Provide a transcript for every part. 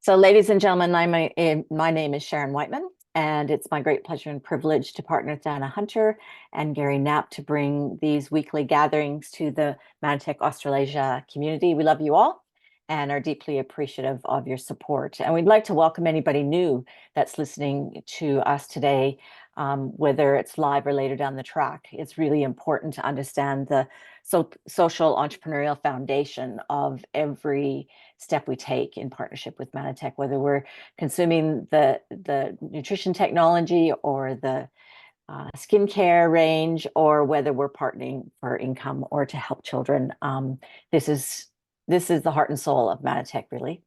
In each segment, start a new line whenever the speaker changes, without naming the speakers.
So, ladies and gentlemen, my name is Sharon Whiteman, and it's my great pleasure and privilege to partner with Dana Hunter and Gary Knapp to bring these weekly gatherings to the Mannatech Australasia community. We love you all and are deeply appreciative of your support. And we'd like to welcome anybody new that's listening to us today, whether it's live or later down the track. It's really important to understand the social entrepreneurial foundation of every step we take in partnership with Mannatech, whether we're consuming the nutrition technology or the skincare range, or whether we're partnering for income or to help children. This is the heart and soul of Mannatech, really.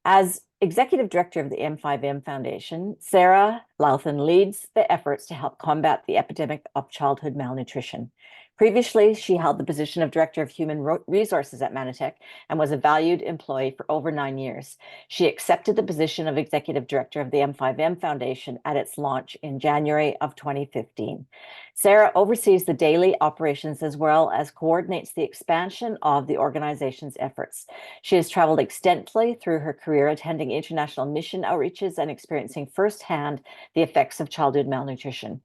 As Executive Director of the M5M Foundation, Sarah Louthan leads the efforts to help combat the epidemic of childhood malnutrition. Previously, she held the position of Director of Human Resources at Mannatech and was a valued employee for over 9 years. She accepted the position of Executive Director of the M5M Foundation at its launch in January of 2015. Sarah oversees the daily operations as well as coordinates the expansion of the organization's efforts. She has traveled extensively through her career, attending international mission outreaches and experiencing firsthand the effects of childhood malnutrition.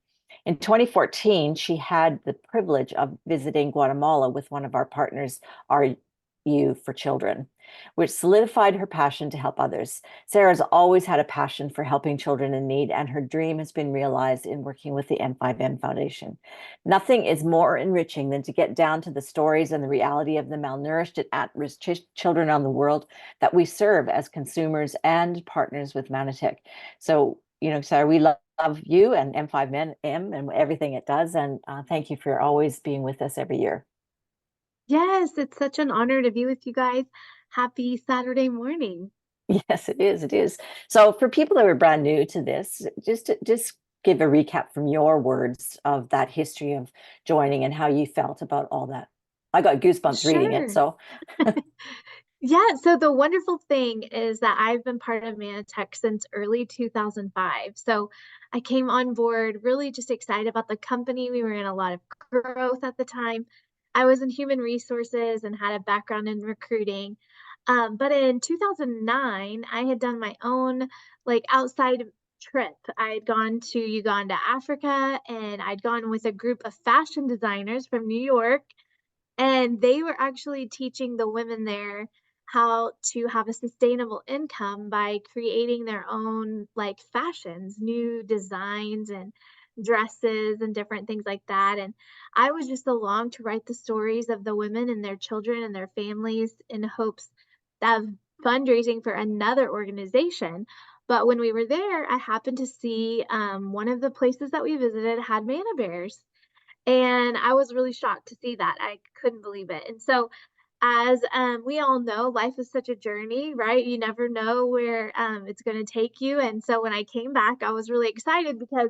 In 2014, she had the privilege of visiting Guatemala with one of our partners, RU for Children, which solidified her passion to help others. Sarah's always had a passion for helping children in need, and her dream has been realized in working with the M5M Foundation. Nothing is more enriching than to get down to the stories and the reality of the malnourished and at-risk children around the world that we serve as consumers and partners with Mannatech. So, Sarah, we love you and M5M and everything it does. And thank you for always being with us every year.
Yes, it's such an honor to be with you guys. Happy Saturday morning.
Yes, it is. It is. So for people that are brand new to this, just give a recap from your words of that history of joining and how you felt about all that. I got goosebumps reading it.
Sure.
So
Yeah, so the wonderful thing is that I've been part of Mannatech since early 2005. So I came on board really just excited about the company. We were in a lot of growth at the time. I was in human resources and had a background in recruiting. But in 2009, I had done my own outside trip. I had gone to Uganda, Africa, and I'd gone with a group of fashion designers from New York, and they were actually teaching the women there how to have a sustainable income by creating their own fashions, new designs and dresses and different things like that. And I was just along to write the stories of the women and their children and their families in hopes of fundraising for another organization. But when we were there, I happened to see one of the places that we visited had manna bears. And I was really shocked to see that. I couldn't believe it. And so, as we all know, life is such a journey, right? You never know where it's going to take you. And so, when I came back, I was really excited because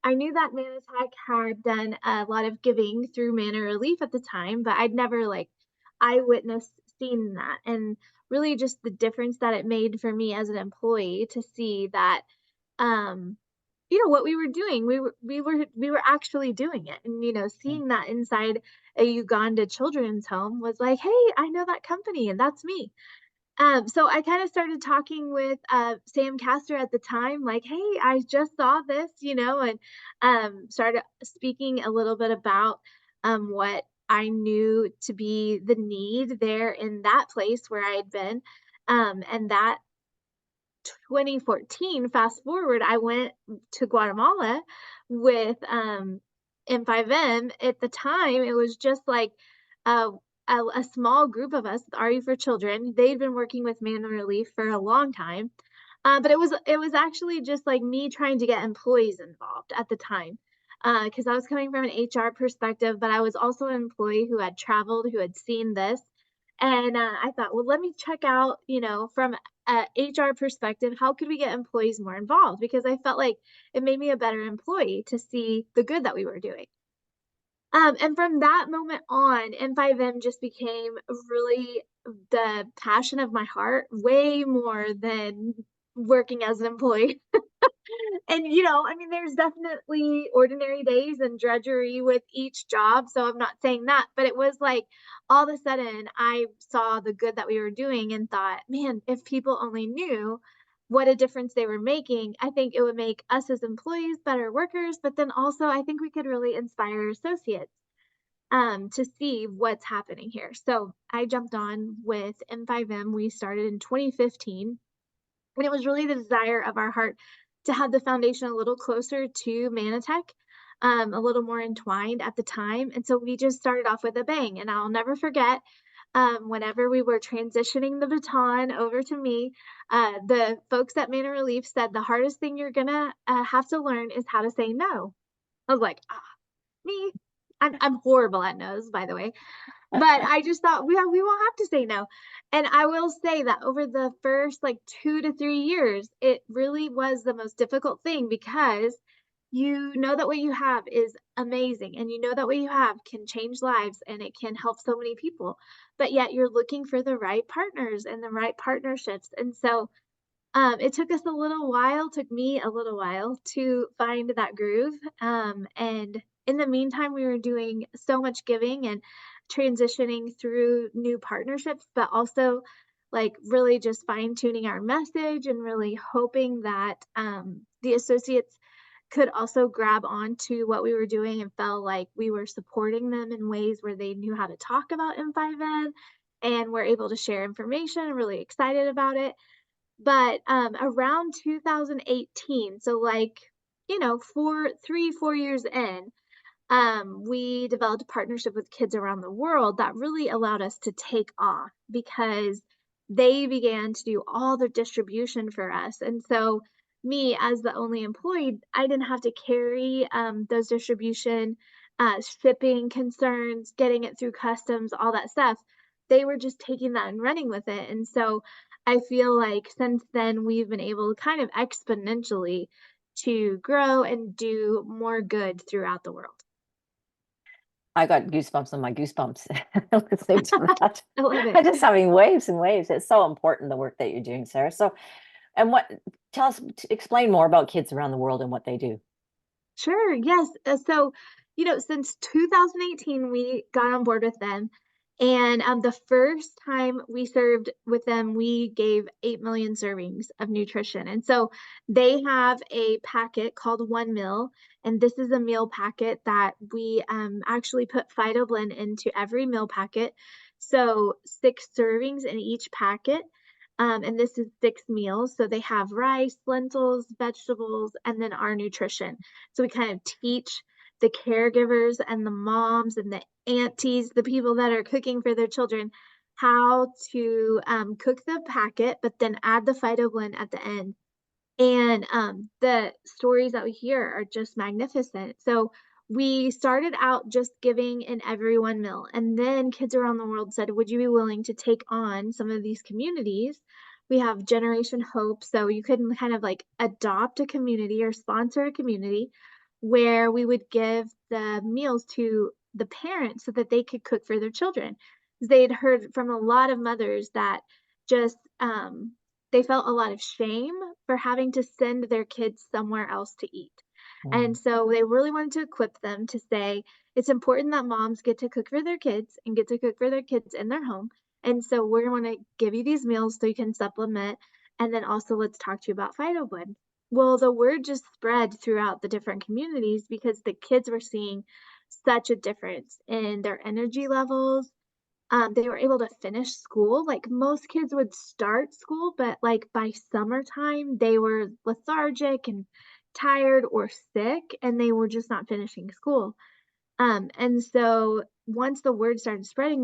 I knew that Mannatech had done a lot of giving through Manna Relief at the time, but I'd never eyewitness seen that. And really, just the difference that it made for me as an employee to see that um, what we were doing, we were actually doing it. And, seeing that inside a Uganda children's home was like, "Hey, I know that company, and that's me." So I kind of started talking with Sam Castor at the time, like, "Hey, I just saw this," and started speaking a little bit about what I knew to be the need there in that place where I had been. And that 2014, fast forward, I went to Guatemala with M5M. At the time, it was just like a, a small group of us, RE for Children. They'd been working with Manna Relief for a long time. But it was actually just like me trying to get employees involved at the time. Because I was coming from an HR perspective, but I was also an employee who had traveled, who had seen this. And I thought, well, let me check out, from a HR perspective, how could we get employees more involved? Because I felt like it made me a better employee to see the good that we were doing. And from that moment on, M5M just became really the passion of my heart, way more than working as an employee. And, I mean, there's definitely ordinary days and drudgery with each job. So I'm not saying that, but it was like all of a sudden I saw the good that we were doing and thought, man, if people only knew what a difference they were making, I think it would make us as employees better workers. But then also, I think we could really inspire associates to see what's happening here. So I jumped on with M5M. We started in 2015, and it was really the desire of our heart to have the foundation a little closer to Mannatech, a little more entwined at the time. And so we just started off with a bang. And I'll never forget whenever we were transitioning the baton over to me, the folks at Manor Relief said the hardest thing you're going to have to learn is how to say no. I was like, ah, me. I'm horrible at no's, by the way. But I just thought, we won't have to say no. And I will say that over the first, like, 2 to 3 years, it really was the most difficult thing because you know that what you have is amazing, and you know that what you have can change lives, and it can help so many people, but yet you're looking for the right partners and the right partnerships, and so it took us a little while, took me a little while to find that groove. And in the meantime, we were doing so much giving and transitioning through new partnerships, but also like really just fine tuning our message and really hoping that the associates could also grab on to what we were doing and felt like we were supporting them in ways where they knew how to talk about M5N and were able to share information and really excited about it. But, around 2018, so, like, 4 years in, we developed a partnership with Kids Around the World that really allowed us to take off because they began to do all the distribution for us. And so, me as the only employee, I didn't have to carry those distribution, shipping concerns, getting it through customs, all that stuff. They were just taking that and running with it. And so, I feel like since then, we've been able kind of exponentially to grow and do more good throughout the world.
I got goosebumps on my goosebumps listening to that.
I love it.
I'm just having waves and waves. It's so important, the work that you're doing, Sarah. So, and what, tell us, explain more about Kids Around the World and what they do.
Sure, yes. So, since 2018, we got on board with them. And the first time we served with them, we gave 8 million servings of nutrition. And so they have a packet called One Meal. And this is a meal packet that we actually put Phytoblend into every meal packet. So 6 servings in each packet. And this is 6 meals. So they have rice, lentils, vegetables, and then our nutrition. So we kind of teach the caregivers and the moms and the aunties, the people that are cooking for their children, how to cook the packet, but then add the phyto blend at the end. And the stories that we hear are just magnificent. So we started out just giving in every 1 meal, and then Kids Around the World said, "Would you be willing to take on some of these communities?" We have Generation Hope, so you could kind of like adopt a community or sponsor a community where we would give the meals to the parents so that they could cook for their children. They'd heard from a lot of mothers that just they felt a lot of shame for having to send their kids somewhere else to eat. And
Mm.
so they really wanted to equip them to say it's important that moms get to cook for their kids and get to cook for their kids in their home. And so we're going to give you these meals so you can supplement. And then also let's talk to you about phytoblend. Well, the word just spread throughout the different communities because the kids were seeing such a difference in their energy levels. They were able to finish school. Like most kids would start school, but like by summertime, they were lethargic and tired or sick, and they were just not finishing school. And so once the word started spreading,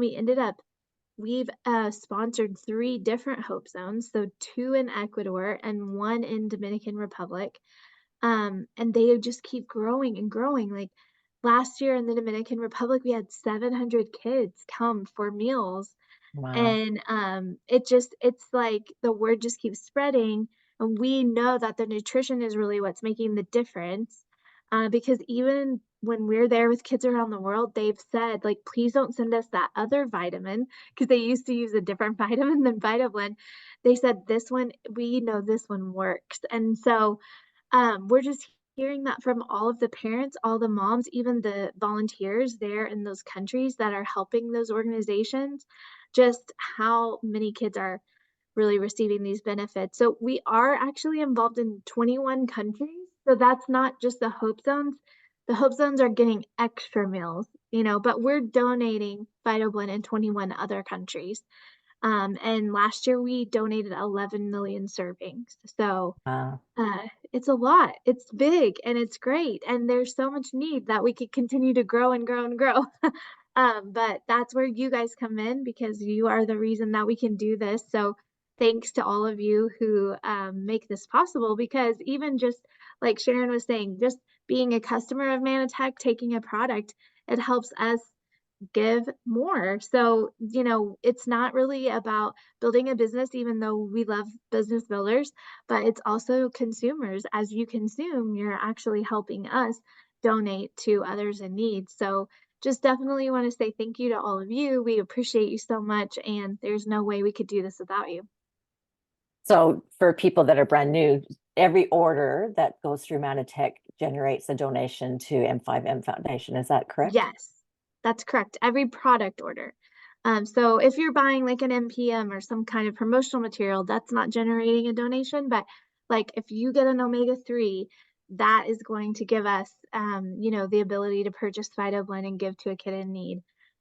we've sponsored 3 different Hope Zones, so 2 in Ecuador and 1 in Dominican Republic. And they just keep growing and growing. Like last year in the Dominican Republic, we had 700 kids come for meals.
Wow.
And it's like the word just keeps spreading. And we know that the nutrition is really what's making the difference. Because even when we're there with Kids Around the World, they've said, like, please don't send us that other vitamin because they used to use a different vitamin than Vitablend. They said, this one, we know this one works. And so We're just hearing that from all of the parents, all the moms, even the volunteers there in those countries that are helping those organizations, just how many kids are really receiving these benefits. So we are actually involved in 21 countries. So that's not just the Hope Zones. The Hope Zones are getting extra meals, but we're donating Phytoblend in 21 other countries. And last year we donated 11 million servings. So
Uh,
it's a lot. It's big and it's great. And there's so much need that we could continue to grow and grow and grow. But that's where you guys come in because you are the reason that we can do this. So thanks to all of you who make this possible because even just like Sharon was saying, just being a customer of Mannatech, taking a product, it helps us give more. So, it's not really about building a business, even though we love business builders, but it's also consumers. As you consume, you're actually helping us donate to others in need. So, just definitely want to say thank you to all of you. We appreciate you so much, and there's no way we could do this without you.
so for people that are brand new, every order that goes through Mannatech generates a donation to M5M Foundation. Is that correct?
Yes, that's correct. Every product order. So if you're buying like an MPM or some kind of promotional material, that's not generating a donation. But like if you get an omega-3, that is going to give us, the ability to purchase Phytoblend and give to a kid in need.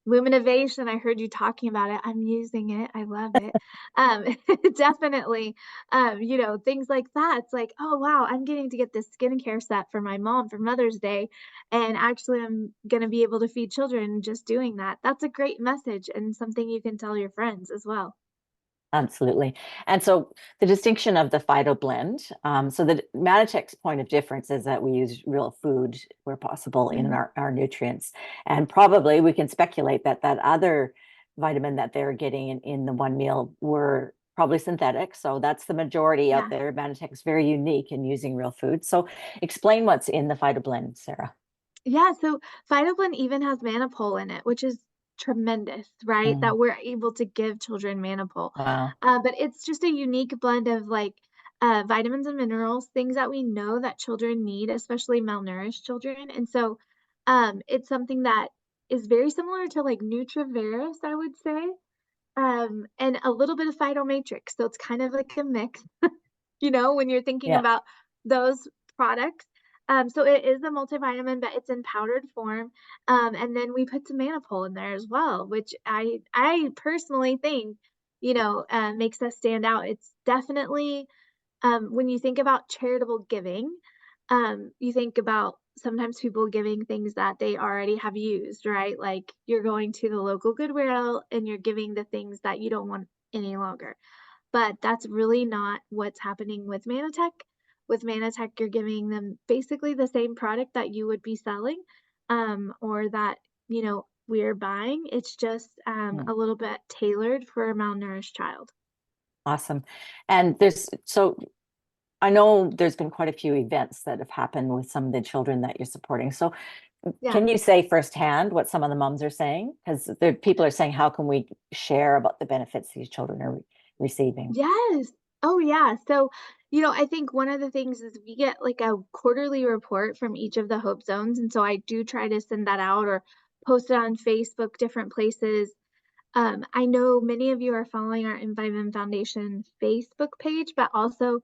Luminivation, I heard you talking about it. I'm using it. I love it. Um, definitely, things like that. It's like, oh wow, I'm getting to get this skincare set for my mom for Mother's Day and actually I'm going to be able to feed children just doing that. That's a great message and something you can tell your friends as well.
Absolutely. And so the distinction of the phyto blend, so the Mannatech's point of difference is that we use real food where possible in
Mhm.
our nutrients. And probably we can speculate that that other vitamin that they're getting in the one meal were probably synthetic. So that's the majority out
Yeah.
there. Mannatech is very unique in using real food. So explain what's in the phyto blend, Sarah.
Yeah, so Phytoblend even has Manipul in it, which is tremendous, right?
Mm,
That we're able to give children Manipul.
wow.
But it's just a unique blend of like vitamins and minerals, things that we know that children need, especially malnourished children. And so it's something that is very similar to like Nutriveris, I would say, and a little bit of Phytomatrix. So it's kind of like a mix when you're thinking
Yeah.
about those products. So it is a multivitamin, but it's in powdered form. And then we put some Manipul in there as well, which I personally think, makes us stand out. It's definitely when you think about charitable giving, you think about sometimes people giving things that they already have used, right? Like you're going to the local Goodwill and you're giving the things that you don't want any longer. But that's really not what's happening with Mannatech. With Mannatech, you're giving them basically the same product that you would be selling, or that, we're buying. It's just
Mm,
a little bit tailored for a malnourished child.
awesome. And so I know there's been quite a few events that have happened with some of the children that you're supporting. So
Yeah.
can you say firsthand what some of the moms are saying? Because the people are saying, how can we share about the benefits these children are receiving?
Yes. Oh, yeah. So, I think one of the things is we get like a quarterly report from each of the Hope Zones. And so I do try to send that out or post it on Facebook, different places. I know many of you are following our M5M Foundation Facebook page, but also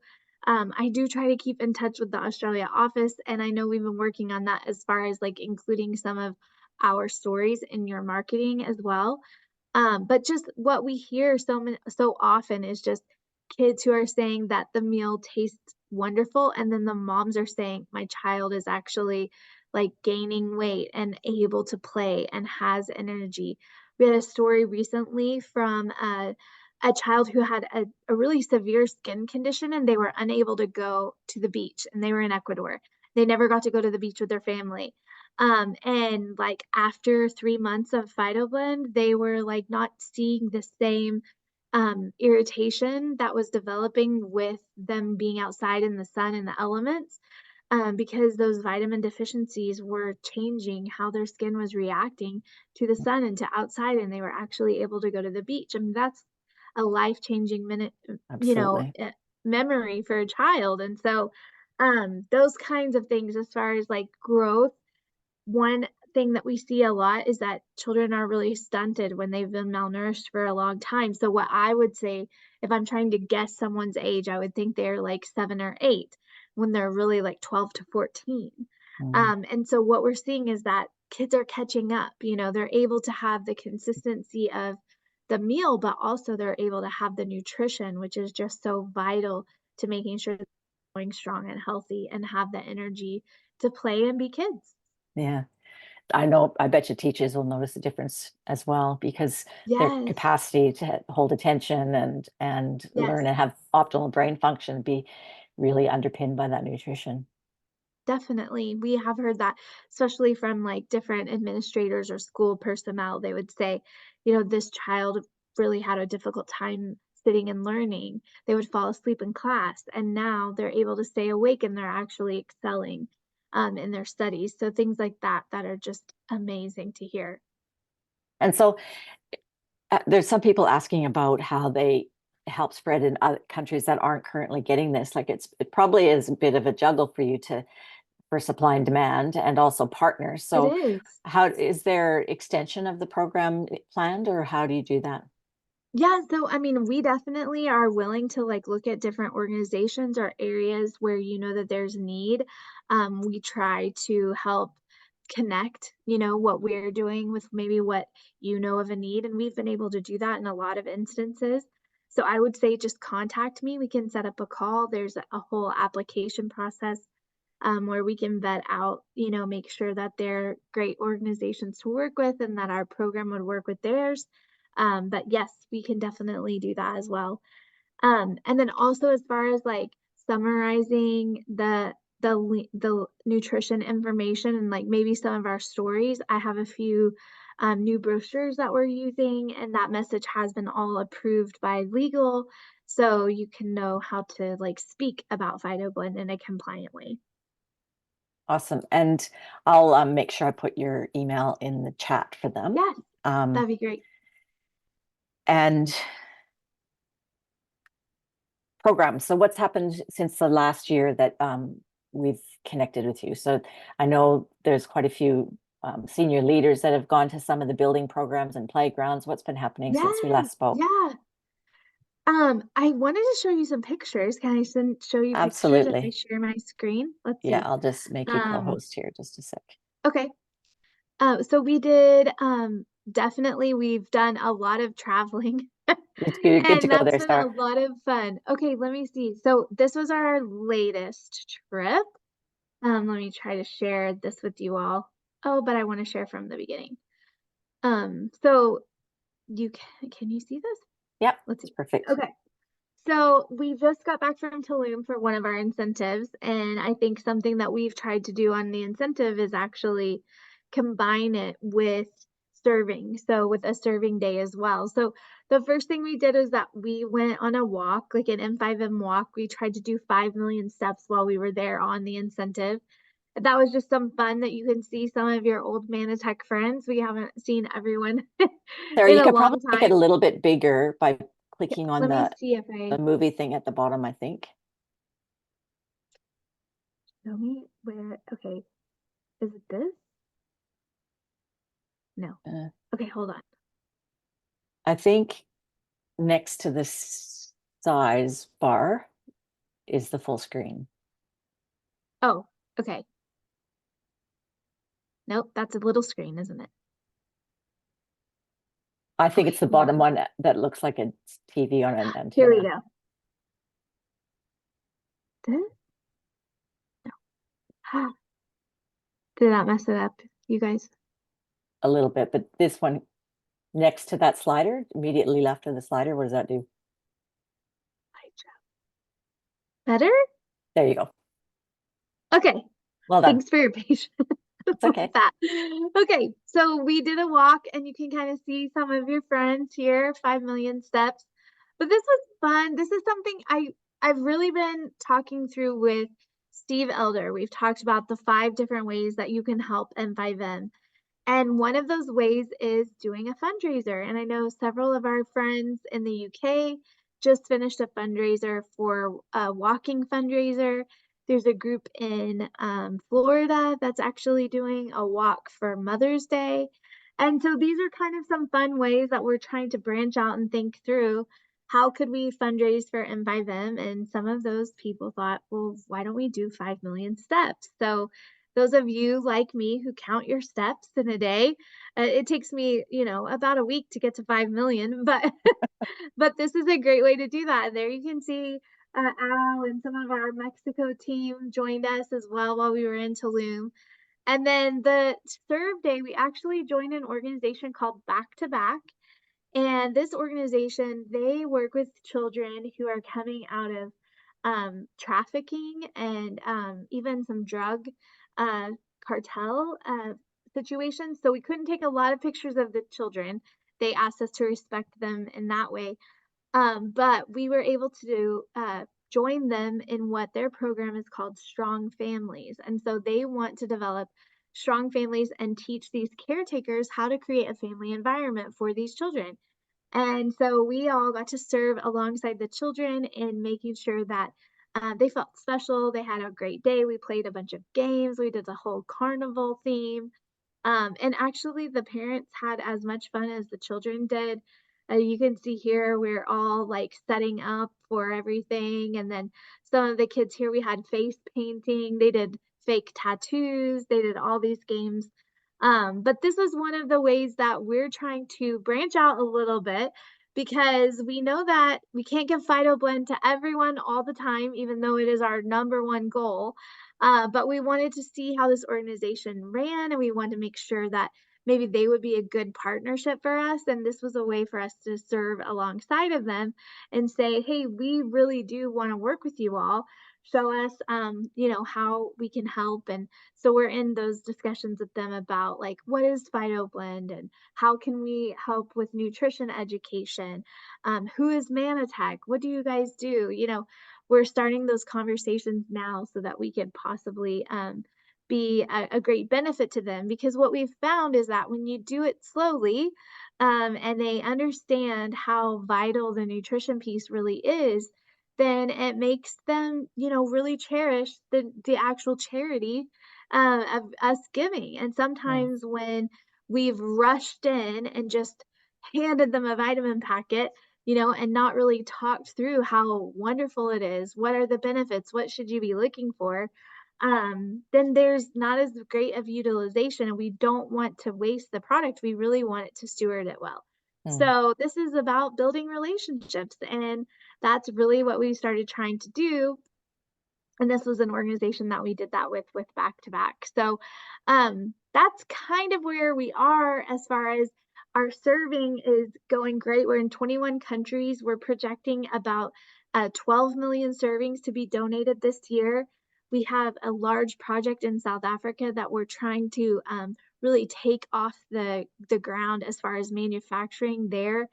I do try to keep in touch with the Australia office. And I know we've been working on that as far as like including some of our stories in your marketing as well. But just what we hear so often is just kids who are saying that the meal tastes wonderful, and then the moms are saying, "My child is actually, like, gaining weight and able to play and has energy." We had a story recently from a child who had a really severe skin condition, and they were unable to go to the beach, and they were in Ecuador. They never got to go to the beach with their family. And like after 3 months of Phytoblend, they were like not seeing the same irritation that was developing with them being outside in the sun and the elements, because those vitamin deficiencies were changing how their skin was reacting to the sun and to outside, and they were actually able to go to the beach. I mean, that's a life-changing minute,
Absolutely.
memory for a child. And so Those kinds of things as far as like growth. One thing that we see a lot is that children are really stunted when they've been malnourished for a long time. So what I would say, if I'm trying to guess someone's age, I would think they're like 7 or 8 when they're really like 12 to 14.
Mm,
And so what we're seeing is that kids are catching up. They're able to have the consistency of the meal, but also they're able to have the nutrition, which is just so vital to making sure they're growing strong and healthy and have the energy to play and be kids.
yeah. I know, I bet you teachers will notice a difference as well because their
Yes,
capacity to hold attention and
yes,
learn and have optimal brain function be really underpinned by that nutrition.
definitely. We have heard that, especially from like different administrators or school personnel. They would say, this child really had a difficult time sitting and learning. They would fall asleep in class, and now they're able to stay awake and they're actually excelling in their studies. So things like that are just amazing to hear.
And so there's some people asking about how they help spread in other countries that aren't currently getting this. Like it probably is a bit of a juggle for you to for supply and demand and also partners.
It
So
is.
how is there extension of the program planned or how do you do that?
Yeah, so I mean, we definitely are willing to like look at different organizations or areas where that there's need. We try to help connect, what we're doing with maybe what of a need, and we've been able to do that in a lot of instances. So I would say just contact me. We can set up a call. There's a whole application process where we can vet out, make sure that they're great organizations to work with and that our program would work with theirs. But yes, we can definitely do that as well. And then also as far as like summarizing the nutrition information and like maybe some of our stories, I have a few new brochures that we're using, and that message has been all approved by legal, so you can know how to like speak about Phytoblend in a compliant way.
Awesome. And I'll make sure I put your email in the chat for them.
Yes,
Um,
that'd be great.
and programs. So what's happened since the last year that we've connected with you? So I know there's quite a few senior leaders that have gone to some of the building programs and playgrounds. What's been happening since we
Yeah,
last spoke?
yeah. I wanted to show you some pictures. Can I show you pictures if I
Absolutely.
share my screen? Let's
Yeah,
see.
I'll just make you
Um,
co-host here just a sec.
okay. So we did, definitely we've done a lot of traveling,
You're good to
and
go
that's
there,
been a
Star.
lot of fun. Okay, let me see. So this was our latest trip. Let me try to share this with you all. Oh, but I want to share from the beginning. So can you see this?
Yep,
Let's
it's
see.
perfect.
Okay. So we just got back from Tulum for one of our incentives, and I think something that we've tried to do on the incentive is actually combine it with serving. So with a serving day as well. So the first thing we did is that we went on a walk, like an M5M walk. We tried to do 5 million steps while we were there on the incentive. That was just some fun that you can see some of your old Mannatech friends. We haven't seen everyone
Sarah,
in
you
a
could probably
long
make it a
time.
little bit bigger by
Yeah,
clicking on
let me
the
see if
the
I
movie thing at the bottom, I think.
show me where. Okay, is it this? No.
Uh,
Okay, hold on.
I think next to the size bar is the full screen.
Oh, okay. Nope, that's a little screen, isn't it?
I think it's
Okay,
the
hold
bottom
on.
one that looks like a TV on an
Here we
antenna
go. This? No. Did that mess it up, you guys?
a little bit, but this one next to that slider, immediately left of the slider, what does that do?
Better?
There you go.
Okay.
Well done.
Thanks for your patience
It's
with
okay.
that. Okay, so we did a walk and you can kind of see some of your friends here, 5 million steps. But this was fun. This is something I've really been talking through with Steve Elder. We've talked about the 5 different ways that you can help M5M. And one of those ways is doing a fundraiser. And I know several of our friends in the UK just finished a fundraiser for a walking fundraiser. There's a group in Florida that's actually doing a walk for Mother's Day. And so these are kind of some fun ways that we're trying to branch out and think through how could we fundraise for M5M? And some of those people thought, well, why don't we do 5 million steps? So those of you like me who count your steps in a day, it takes me, about a week to get to 5 million, but but this is a great way to do that. And there you can see Al and some of our Mexico team joined us as well while we were in Tulum. And then the serve day, we actually joined an organization called Back to Back. And this organization, they work with children who are coming out of trafficking and even some drug uh, cartel situations. So we couldn't take a lot of pictures of the children. They asked us to respect them in that way. But we were able to join them in what their program is called Strong Families. And so they want to develop strong families and teach these caretakers how to create a family environment for these children. And so we all got to serve alongside the children in making sure that they felt special. They had a great day. We played a bunch of games. We did the whole carnival theme. And actually, the parents had as much fun as the children did. You can see here we're all like setting up for everything. And then some of the kids here, we had face painting. They did fake tattoos. They did all these games. But this is one of the ways that we're trying to branch out a little bit because we know that we can't give Fido Blend to everyone all the time, even though it is our number one goal. But we wanted to see how this organization ran, and we wanted to make sure that maybe they would be a good partnership for us. And this was a way for us to serve alongside of them and say, hey, we really do want to work with you all. Show us, how we can help. And so we're in those discussions with them about like, what is Fido Blend and how can we help with nutrition education? Who is Mannatech? What do you guys do? We're starting those conversations now so that we could possibly be a great benefit to them. Because what we've found is that when you do it slowly and they understand how vital the nutrition piece really is, then it makes them, really cherish the actual charity of us giving. And
Mm,
sometimes when we've rushed in and just handed them a vitamin packet, and not really talked through how wonderful it is. What are the benefits? What should you be looking for? Then there's not as great of utilization, and we don't want to waste the product. We really want it to steward it well.
mm.
So this is about building relationships, and that's really what we started trying to do. And this was an organization that we did that with Back to Back. So that's kind of where we are as far as our serving is going great. We're in 21 countries. We're projecting about 12 million servings to be donated this year. We have a large project in South Africa that we're trying to really take off the ground as far as manufacturing there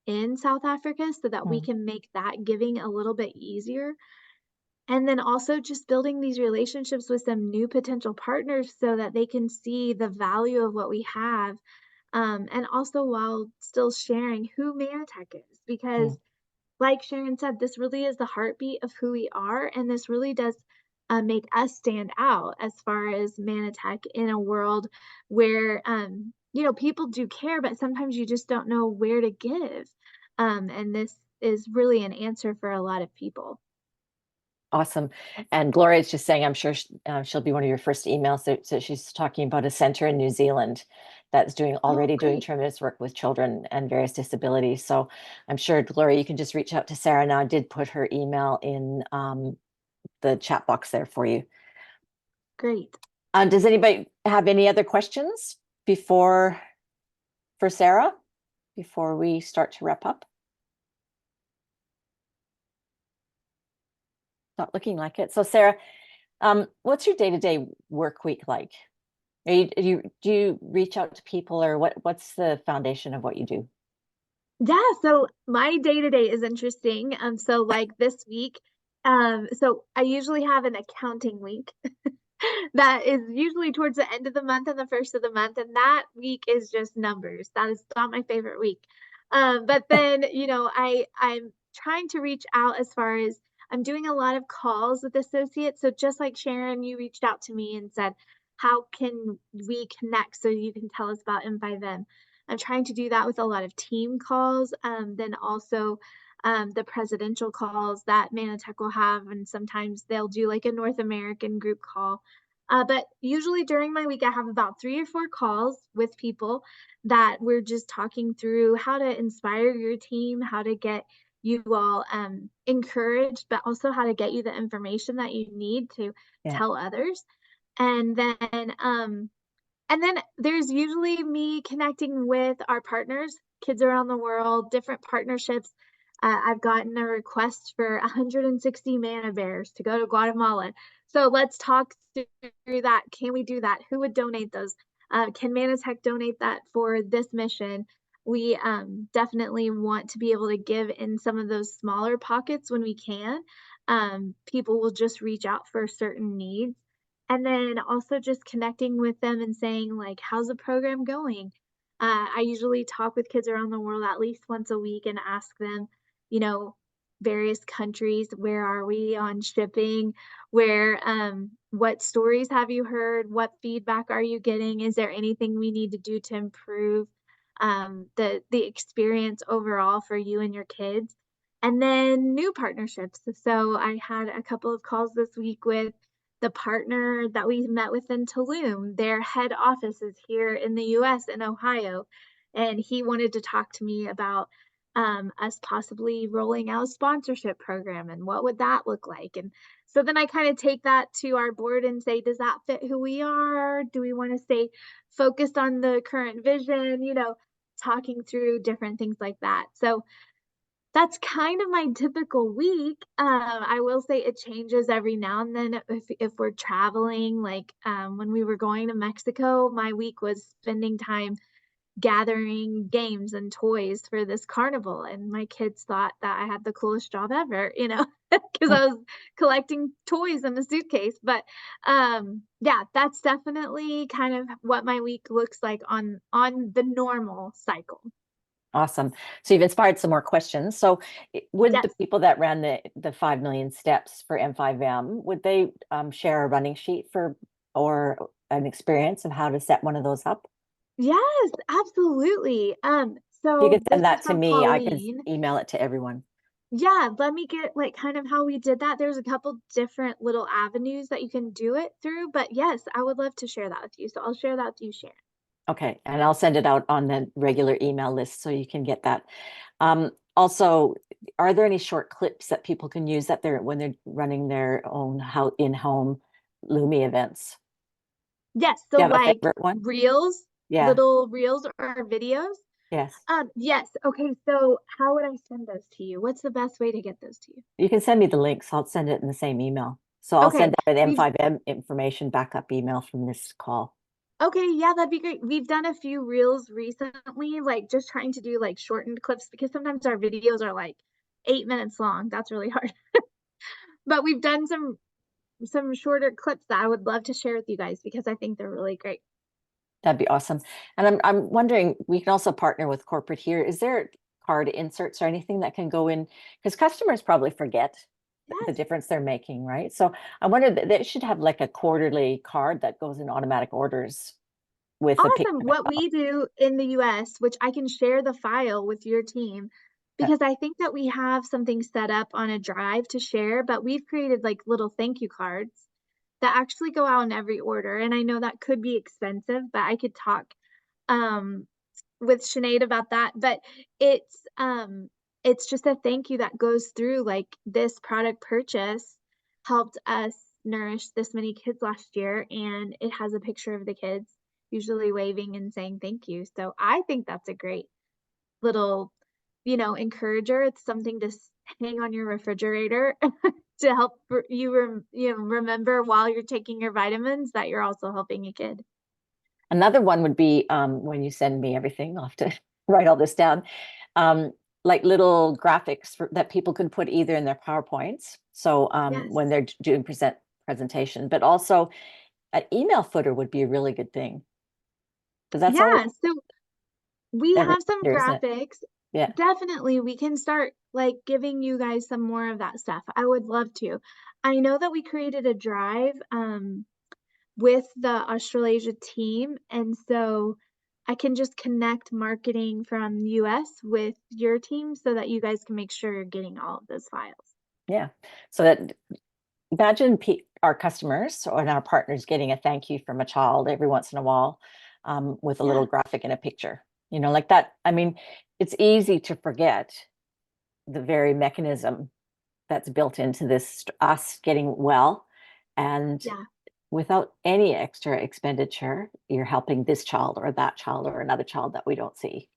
in South Africa so that we
Mm.
can make that giving a little bit easier. And then also just building these relationships with some new potential partners so that they can see the value of what we have. And also while still sharing who Mannatech is, because
Mm.
like Sharon said, this really is the heartbeat of who we are. And this really does make us stand out as far as Mannatech in a world where, people do care, but sometimes you just don't know where to give. And this is really an answer for a lot of people.
Awesome. And Gloria is just saying, I'm sure she'll be one of your first emails. So she's talking about a center in New Zealand that's
Oh,
already doing
great.
tremendous work with children and various disabilities. So I'm sure, Gloria, you can just reach out to Sarah. Now, I did put her email in the chat box there for you.
Great.
Does anybody have any other questions for Sarah before we start to wrap up? Not looking like it. So Sarah, what's your day-to-day work week like? Do you reach out to people, or what's the foundation of what you do?
Yeah, so my day to day is interesting. So like this week, so I usually have an accounting week that is usually towards the end of the month and the first of the month, and that week is just numbers. That is not my favorite week. But then, I'm trying to reach out as far as I'm doing a lot of calls with associates. So just like Sharon, you reached out to me and said, how can we connect so you can tell us about M5M? I'm trying to do that with a lot of team calls, then also the presidential calls that Mannatech will have, and sometimes they'll do like a North American group call. But usually during my week, I have about 3 or 4 calls with people that we're just talking through how to inspire your team, how to get you all encouraged, but also how to get you the information that you need to
Yeah.
tell others. And then there's usually me connecting with our partners, kids around the world, different partnerships. I've gotten a request for 160 Manna Bears to go to Guatemala. So let's talk through that. Can we do that? Who would donate those? Can Mannatech donate that for this mission? We definitely want to be able to give in some of those smaller pockets when we can. People will just reach out for certain needs. And then also just connecting with them and saying, like, how's the program going? I usually talk with kids around the world at least once a week and ask them, you know, various countries, where are we on shipping? What stories have you heard? What feedback are you getting? Is there anything we need to do to improve the experience overall for you and your kids? And then new partnerships. So I had a couple of calls this week with the partner that we met with in Tulum. Their head office is here in the US in Ohio. And he wanted to talk to me about us possibly rolling out a sponsorship program and what would that look like. And so then I kind of take that to our board and say, does that fit who we are? Do we want to stay focused on the current vision? Talking through different things like that. So that's kind of my typical week. I will say it changes every now and then if we're traveling. Like when we were going to Mexico, my week was spending time gathering games and toys for this carnival, and my kids thought that I had the coolest job ever, because I was collecting toys in a suitcase. But yeah, that's definitely kind of what my week looks like on the normal cycle.
Awesome. So you've inspired some more questions. So would the
Yes.
people that ran the 5 million steps for M5M, would they share a running sheet or an experience of how to set one of those up?
Yes, absolutely.
If you
So
could
this
send
is
that to
from
me, I can
Pauline.
email it to everyone.
Yeah, let me get like kind of how we did that. There's a couple different little avenues that you can do it through, but yes, I would love to share that with you. So I'll share that with you, Sharon.
Okay, and I'll send it out on the regular email list so you can get that. Also, are there any short clips that people can use when they're running their own in-home Lumi events?
Yes,
Do
so
you have a
like
favorite one?
reels,
Yeah,
little reels or videos.
yes.
Yes. Okay, so how would I send those to you? What's the best way to get those to you?
You can send me the links. I'll send it in the same email. So I'll
Okay,
send out an
we've
M5M information backup email from this call.
Okay, yeah, that'd be great. We've done a few reels recently, like just trying to do like shortened clips because sometimes our videos are like 8 minutes long. That's really hard. But we've done some shorter clips that I would love to share with you guys because I think they're really great.
That'd be awesome. And I'm wondering, we can also partner with corporate here. Is there card inserts or anything that can go in? Because customers probably forget the
Yes.
difference they're making, right? So I wonder that they should have like a quarterly card that goes in automatic orders with a
Awesome.
picture.
What we do in the US, which I can share the file with your team,
Yeah,
because I think that we have something set up on a drive to share, but we've created like little thank you cards that actually go out in every order. And I know that could be expensive, but I could talk um with Sinead about that. But it's just a thank you that goes through like this product purchase helped us nourish this many kids last year, and it has a picture of the kids usually waving and saying thank you. So I think that's a great little, encourager. It's something to hang on your refrigerator to help remember while you're taking your vitamins that you're also helping a kid.
another one would be when you send me everything, I'll have to write all this down. Um, like little graphics that people can put either in their PowerPoints. So when
Yes.
they're doing presentation, but also an email footer would be a really good thing. Because that's always
Yeah. So we
a
have some
reminder, isn't it?
graphics.
Yeah.
Definitely, we can start like giving you guys some more of that stuff. I would love to. I know that we created a drive with the Australasia team, and so I can just connect marketing from the US with your team so that you guys can make sure you're getting all of those files.
Yeah. So that imagine our customers and our partners getting a thank you from a child every once in a while, with a little
Yeah.
graphic and a picture, like that. I mean, it's easy to forget the very mechanism that's built into this, us getting well. And
Yeah.
without any extra expenditure, you're helping this child or that child or another child that we don't see.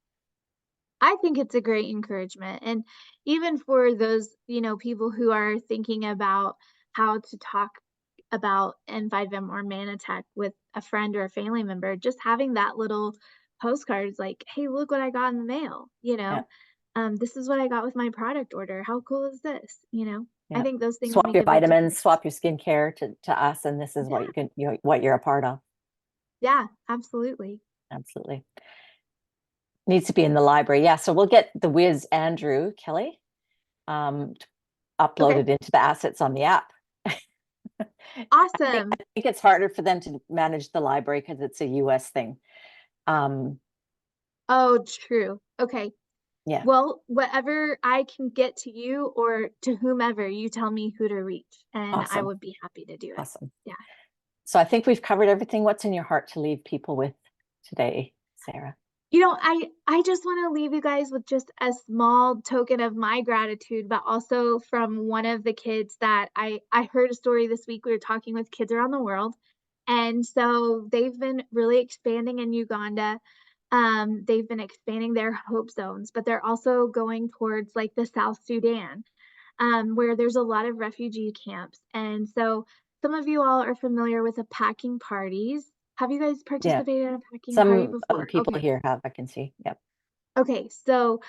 I think it's a great encouragement. And even for those, people who are thinking about how to talk about M5M or Mannatech with a friend or a family member, just having that little postcard is like, hey, look what I got in the mail,
Yeah.
this is what I got with my product order. How cool is this? I
Yeah.
think those things
Swap
make
your
a big
vitamins,
difference.
swap your skincare to us, and this is what
Yeah.
you can, what you're a part of.
Yeah, absolutely.
Absolutely. Needs to be in the library. Yeah. So we'll get the whiz Andrew Kelly to upload
Okay.
it into the assets on the app.
Awesome.
I think it's harder for them to manage the library because it's a US thing. Um,
Oh, true. Okay.
yeah.
Well, whatever I can get to you or to whomever, you tell me who to reach, and I
Awesome.
would be happy to do it.
Awesome.
Yeah.
So I think we've covered everything. What's in your heart to leave people with today, Sarah?
I just want to leave you guys with just a small token of my gratitude, but also from one of the kids that I heard a story this week. We were talking with kids around the world, and so they've been really expanding in Uganda. They've been expanding their hope zones, but they're also going towards like the South Sudan, where there's a lot of refugee camps. And so some of you all are familiar with the packing parties. Have you guys
Yeah.
participated in a packing party
Some of the
before?
people
Okay.
here have, I can see. Yep.
Okay. So,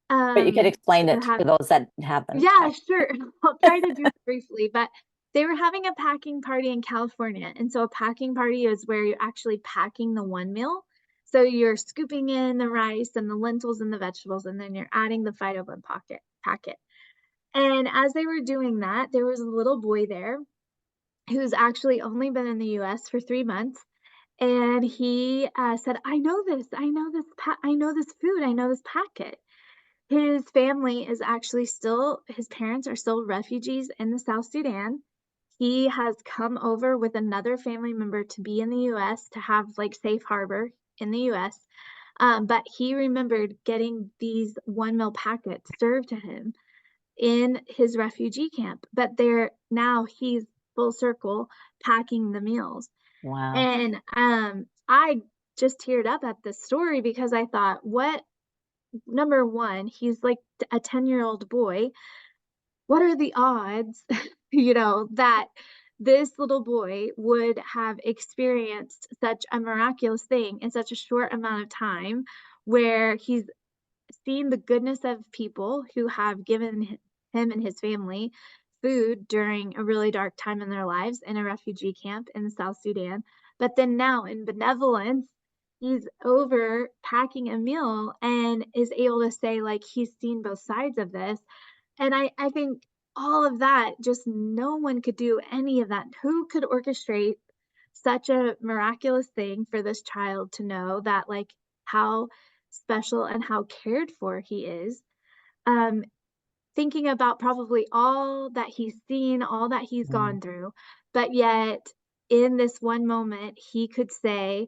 But you could explain it for
perhaps,
those that haven't.
yeah, sure. I'll try to do it briefly, but they were having a packing party in California. And so a packing party is where you're actually packing the one meal. So you're scooping in the rice and the lentils and the vegetables, and then you're adding the Fido packet. And as they were doing that, there was a little boy there who's actually only been in the US for 3 months, and he, said, I know this food, I know this packet." His family is actually still his parents are still refugees in the South Sudan. He has come over with another family member to be in the US to have, like, safe harbor in the US, but he remembered getting these one meal packets served to him in his refugee camp, but now he's full circle packing the meals.
Wow.
And I just teared up at this story because I thought, what number one, he's like a 10-year-old boy. What are the odds, that this little boy would have experienced such a miraculous thing in such a short amount of time where he's seen the goodness of people who have given him and his family food during a really dark time in their lives in a refugee camp in South Sudan. But then now, in benevolence, he's over packing a meal and is able to say, like, he's seen both sides of this. And I think all of that, just no one could do any of that. Who could orchestrate such a miraculous thing for this child to know that, like, how special and how cared for he is? Um, Thinking about probably all that he's seen, all that he's
Mm,
gone through, but yet in this one moment, he could say,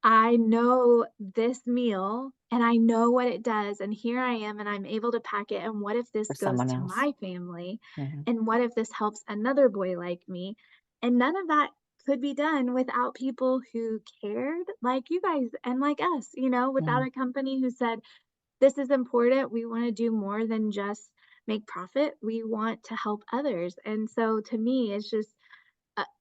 I know this meal and I know what it does, and here I am, and I'm able to pack it. And what if this
for
goes
someone
to
else.
my family?
Mhm.
And what if this helps another boy like me? And none of that could be done without people who cared like you guys and like us, without
Mhm.
a company who said, this is important. We want to do more than just make profit. We want to help others. And so to me, it's just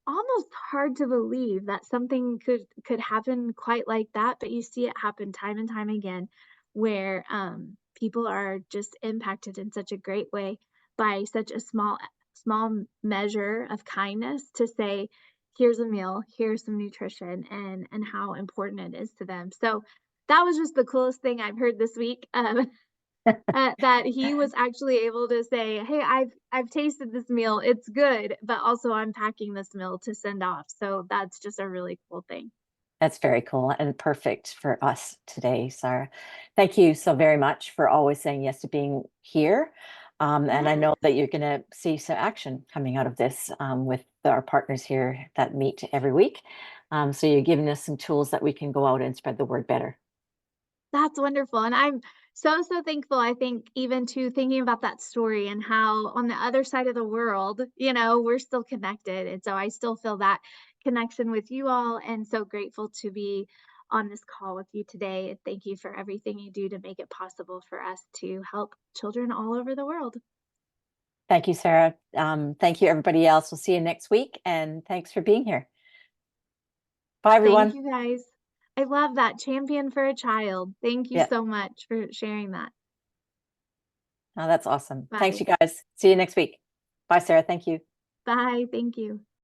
almost hard to believe that something could happen quite like that, but you see it happen time and time again where people are just impacted in such a great way by such a small measure of kindness to say, here's a meal, here's some nutrition, and how important it is to them. So that was just the coolest thing I've heard this week. that he was actually able to say, "Hey, I've tasted this meal. It's good, but also I'm packing this meal to send off." So that's just a really cool thing.
That's very cool and perfect for us today, Sarah. Thank you so very much for always saying yes to being here. And I
Yes,
know that you're going to see some action coming out of this with our partners here that meet every week. So you're giving us some tools that we can go out and spread the word better.
that's wonderful. And I'm so, so thankful. I think even to thinking about that story and how on the other side of the world, we're still connected. And so I still feel that connection with you all and so grateful to be on this call with you today. And thank you for everything you do to make it possible for us to help children all over the world.
Thank you, Sarah. Thank you, everybody else. We'll see you next week. And thanks for being here. Bye,
Thank
everyone.
you guys. I love that champion for a child. Thank you
Yeah,
so much for sharing that.
oh, that's awesome. Thanks,
Bye.
you guys. See you next week. Bye, Sarah. Thank you.
Bye. Thank you.